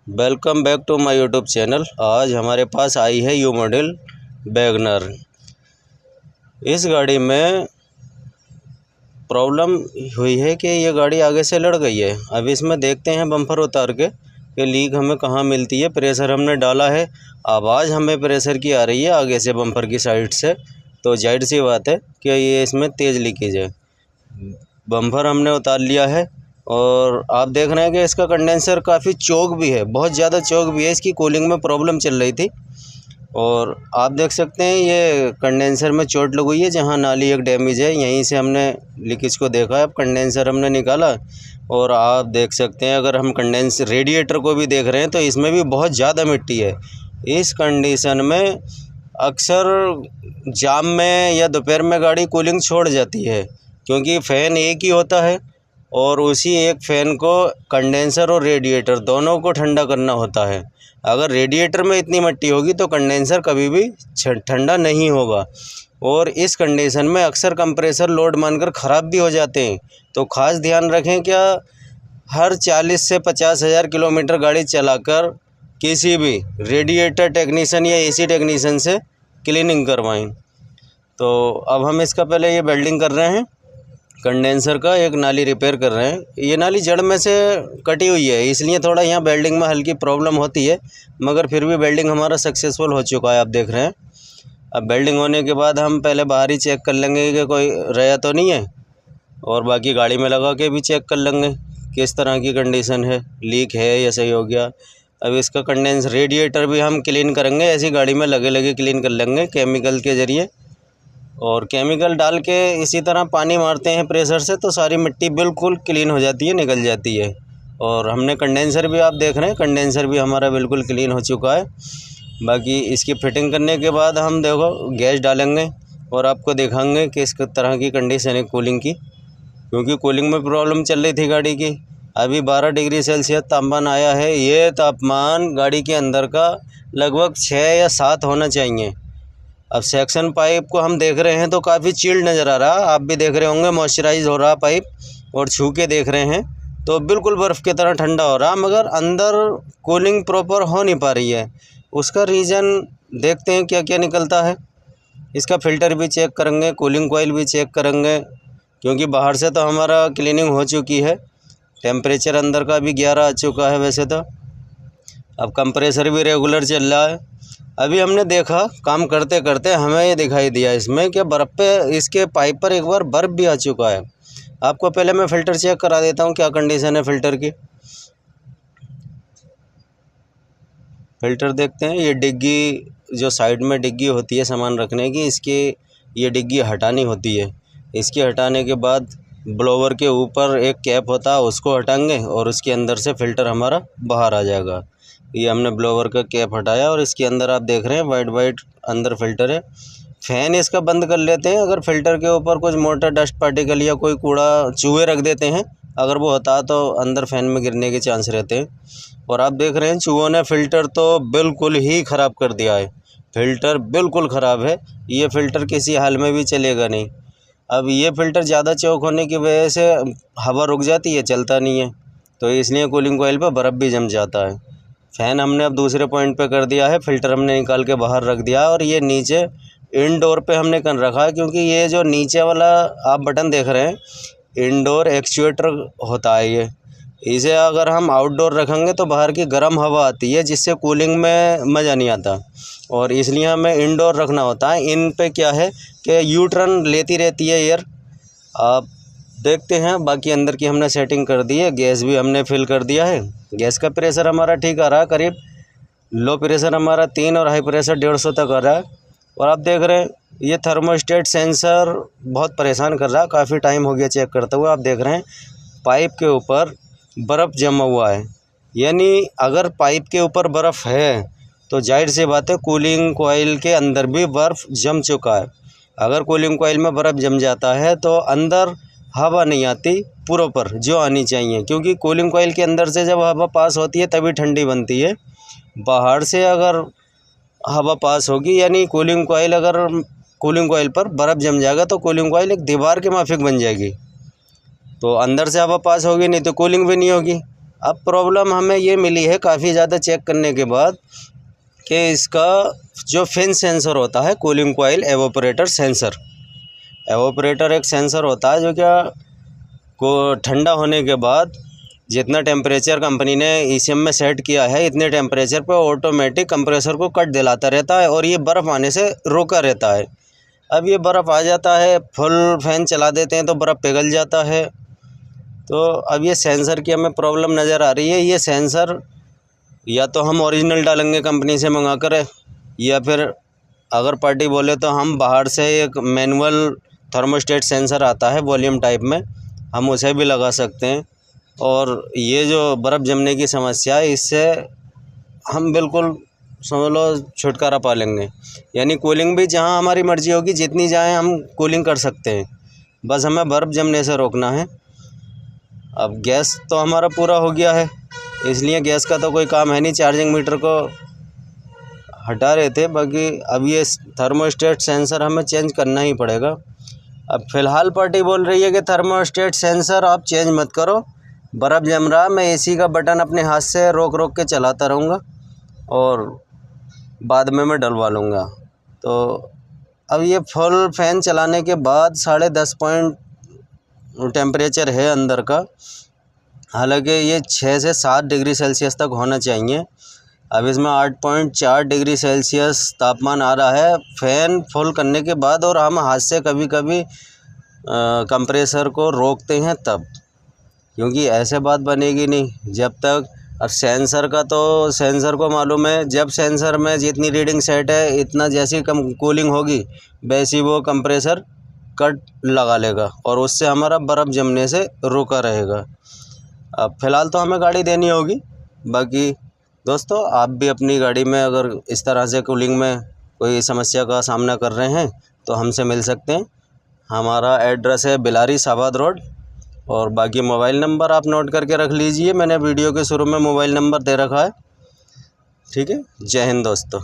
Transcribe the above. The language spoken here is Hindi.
Welcome back to my YouTube channel. आज हमारे पास आई है यू मॉडल वैगनर। इस गाड़ी में प्रॉब्लम हुई है कि ये गाड़ी आगे से लड़ गई है। अब इसमें देखते हैं बम्पर उतार के कि लीक हमें कहाँ मिलती है। प्रेशर हमने डाला है, आवाज़ हमें प्रेशर की आ रही है आगे से बम्पर की साइड से, तो जाहिर सी बात है कि ये इसमें तेज़ लीकेज है। बम्पर हमने उतार लिया है और आप देख रहे हैं कि इसका कंडेंसर काफ़ी चौक भी है, बहुत ज़्यादा चौक भी है। इसकी कूलिंग में प्रॉब्लम चल रही थी और आप देख सकते हैं ये कंडेंसर में चोट लगी हुई है, जहां नाली एक डैमेज है। यहीं से हमने लीकेज को देखा है। अब कंडेंसर हमने निकाला और आप देख सकते हैं, अगर हम कंडेंसर रेडिएटर को भी देख रहे हैं तो इसमें भी बहुत ज़्यादा मिट्टी है। इस कंडीशन में अक्सर जाम में या दोपहर में गाड़ी कूलिंग छोड़ जाती है, क्योंकि फ़ैन एक ही होता है और उसी एक फ़ैन को कंडेंसर और रेडिएटर दोनों को ठंडा करना होता है। अगर रेडिएटर में इतनी मिट्टी होगी तो कंडेंसर कभी भी ठंडा नहीं होगा और इस कंडीशन में अक्सर कंप्रेसर लोड मानकर ख़राब भी हो जाते हैं। तो ख़ास ध्यान रखें, क्या हर 40 से 50 हज़ार किलोमीटर गाड़ी चलाकर किसी भी रेडिएटर टेक्नीशियन या एसी टेक्नीशियन से क्लीनिंग करवाएं। तो अब हम इसका पहले ये वेल्डिंग कर रहे हैं, कंडेंसर का एक नाली रिपेयर कर रहे हैं। ये नाली जड़ में से कटी हुई है, इसलिए थोड़ा यहाँ वेल्डिंग में हल्की प्रॉब्लम होती है, मगर फिर भी वेल्डिंग हमारा सक्सेसफुल हो चुका है, आप देख रहे हैं। अब वेल्डिंग होने के बाद हम पहले बाहर ही चेक कर लेंगे कि कोई रहा तो नहीं है, और बाकी गाड़ी में लगा के भी चेक कर लेंगे किस तरह की कंडीशन है, लीक है या सही हो गया। अब इसका कंडेंसर रेडिएटर भी हम क्लीन करेंगे, ऐसी गाड़ी में लगे लगे क्लीन कर लेंगे केमिकल के ज़रिए। और केमिकल डाल के इसी तरह पानी मारते हैं प्रेशर से, तो सारी मिट्टी बिल्कुल क्लीन हो जाती है, निकल जाती है। और हमने कंडेंसर भी, आप देख रहे हैं, कंडेंसर भी हमारा बिल्कुल क्लीन हो चुका है। बाकी इसकी फिटिंग करने के बाद हम देखो गैस डालेंगे और आपको दिखाएंगे कि इस तरह की कंडीशन है कूलिंग की, क्योंकि कूलिंग में प्रॉब्लम चल रही थी गाड़ी की। अभी 12 डिग्री सेल्सियस तापमान आया है। ये तापमान गाड़ी के अंदर का लगभग 6 या 7 होना चाहिए। अब सेक्शन पाइप को हम देख रहे हैं तो काफ़ी चिल्ड नज़र आ रहा, आप भी देख रहे होंगे, मॉइस्चराइज हो रहा पाइप, और छू के देख रहे हैं तो बिल्कुल बर्फ़ की तरह ठंडा हो रहा, मगर अंदर कूलिंग प्रॉपर हो नहीं पा रही है। उसका रीज़न देखते हैं क्या क्या निकलता है। इसका फ़िल्टर भी चेक करेंगे, कूलिंग कोयल भी चेक करेंगे, क्योंकि बाहर से तो हमारा क्लीनिंग हो चुकी है। टेम्परेचर अंदर का भी 11 आ चुका है वैसे तो। अब कंप्रेसर भी रेगुलर चल रहा है। अभी हमने देखा काम करते करते हमें ये दिखाई दिया इसमें कि बर्फ़ पे, इसके पाइप पर एक बार बर्फ़ भी आ चुका है। आपको पहले मैं फ़िल्टर चेक करा देता हूँ क्या कंडीशन है फ़िल्टर की। फ़िल्टर देखते हैं, ये डिग्गी जो साइड में डिग्गी होती है सामान रखने की, इसकी ये डिग्गी हटानी होती है। इसकी हटाने के बाद ब्लोवर के ऊपर एक कैप होता है, उसको हटाएंगे और उसके अंदर से फ़िल्टर हमारा बाहर आ जाएगा। ये हमने ब्लोवर का कैप हटाया और इसके अंदर आप देख रहे हैं वाइट वाइट अंदर फ़िल्टर है। फ़ैन इसका बंद कर लेते हैं, अगर फ़िल्टर के ऊपर कुछ मोटा डस्ट पार्टिकल या कोई कूड़ा चूहे रख देते हैं, अगर वो होता है तो अंदर फ़ैन में गिरने के चांस रहते हैं। और आप देख रहे हैं चूहों ने फ़िल्टर तो बिल्कुल ही ख़राब कर दिया है। फ़िल्टर बिल्कुल ख़राब है, ये फ़िल्टर किसी हाल में भी चलेगा नहीं। अब ये फ़िल्टर ज़्यादा चौक होने की वजह से हवा रुक जाती है, चलता नहीं है, तो इसलिए कूलिंग कोयल पर बर्फ़ भी जम जाता है। फ़ैन हमने अब दूसरे पॉइंट पे कर दिया है, फ़िल्टर हमने निकाल के बाहर रख दिया और ये नीचे इनडोर पे हमने कर रखा है, क्योंकि ये जो नीचे वाला आप बटन देख रहे हैं, इनडोर एक्चुएटर होता है ये। इसे अगर हम आउटडोर रखेंगे तो बाहर की गर्म हवा आती है, जिससे कूलिंग में मज़ा नहीं आता, और इसलिए हमें इनडोर रखना होता है। इन पे क्या है कि यू टर्न लेती रहती है एयर, आप देखते हैं। बाकी अंदर की हमने सेटिंग कर दी है, गैस भी हमने फिल कर दिया है। गैस का प्रेशर हमारा ठीक आ रहा है, करीब लो प्रेशर हमारा 3 और हाई प्रेशर 150 तक आ रहा है। और आप देख रहे हैं ये थर्मोस्टेट सेंसर बहुत परेशान कर रहा है, काफ़ी टाइम हो गया चेक करते हुए। आप देख रहे हैं पाइप के ऊपर बर्फ़ जमा हुआ है, यानी अगर पाइप के ऊपर बर्फ़ है तो जाहिर सी बात है कूलिंग कोयल के अंदर भी बर्फ़ जम चुका है। अगर कूलिंग कोयल में बर्फ़ जम जाता है तो अंदर हवा नहीं आती प्रॉपर जो आनी चाहिए, क्योंकि कूलिंग कोयल के अंदर से जब हवा पास होती है तभी ठंडी बनती है। बाहर से अगर हवा पास होगी, यानी कूलिंग कोयल, अगर कूलिंग कोयल पर बर्फ़ जम जाएगा तो कूलिंग कोयल एक दीवार के माफिक बन जाएगी, तो अंदर से हवा पास होगी नहीं तो कूलिंग भी नहीं होगी। अब प्रॉब्लम हमें ये मिली है काफ़ी ज़्यादा चेक करने के बाद कि इसका जो फिन सेंसर होता है, cooling coil evaporator sensor, evaporator एक सेंसर होता है जो क्या को ठंडा होने के बाद जितना टेम्परेचर कंपनी ने ईसीएम में सेट किया है इतने टेम्परेचर पर ऑटोमेटिक कंप्रेसर को कट दिलाता रहता है और ये बर्फ़ आने से रोका रहता है। अब ये बर्फ़ आ जाता है, फुल फैन चला देते हैं तो बर्फ़ पिघल जाता है। तो अब ये सेंसर की हमें प्रॉब्लम नज़र आ रही है। ये सेंसर या तो हम ओरिजिनल डालेंगे कंपनी से मंगा कर, या फिर अगर पार्टी बोले तो हम बाहर से एक मैनुअल थर्मोस्टेट सेंसर आता है वॉल्यूम टाइप में, हम उसे भी लगा सकते हैं। और ये जो बर्फ़ जमने की समस्या है इससे हम बिल्कुल समझ लो छुटकारा पा लेंगे। यानी कूलिंग भी जहाँ हमारी मर्ज़ी होगी जितनी चाहे हम कूलिंग कर सकते हैं, बस हमें बर्फ़ जमने से रोकना है। अब गैस तो हमारा पूरा हो गया है, इसलिए गैस का तो कोई काम है नहीं, चार्जिंग मीटर को हटा रहे थे। बाकी अब ये थर्मोस्टेट सेंसर हमें चेंज करना ही पड़ेगा। अब फ़िलहाल पार्टी बोल रही है कि थर्मोस्टेट सेंसर आप चेंज मत करो, बर्फ़ जम रहा, मैं एसी का बटन अपने हाथ से रोक रोक के चलाता रहूँगा और बाद में मैं डलवा लूँगा। तो अब ये फुल फ़ैन चलाने के बाद 10.5 पॉइंट टेम्परेचर है अंदर का, हालांकि ये 6 से 7 डिग्री सेल्सियस तक होना चाहिए। अब इसमें 8.4 डिग्री सेल्सियस तापमान आ रहा है फ़ैन फुल करने के बाद, और हम हाथ से कभी कभी कंप्रेसर को रोकते हैं तब, क्योंकि ऐसे बात बनेगी नहीं जब तक। अब सेंसर का तो सेंसर को मालूम है, जब सेंसर में जितनी रीडिंग सेट है इतना जैसी कम कूलिंग होगी वैसी वो कंप्रेसर कट लगा लेगा और उससे हमारा बर्फ़ जमने से रुका रहेगा। अब फ़िलहाल तो हमें गाड़ी देनी होगी। बाकी दोस्तों, आप भी अपनी गाड़ी में अगर इस तरह से कूलिंग में कोई समस्या का सामना कर रहे हैं तो हमसे मिल सकते हैं। हमारा एड्रेस है बिलारी साबाद रोड, और बाकी मोबाइल नंबर आप नोट करके रख लीजिए, मैंने वीडियो के शुरू में मोबाइल नंबर दे रखा है। ठीक है, जय हिंद दोस्तों।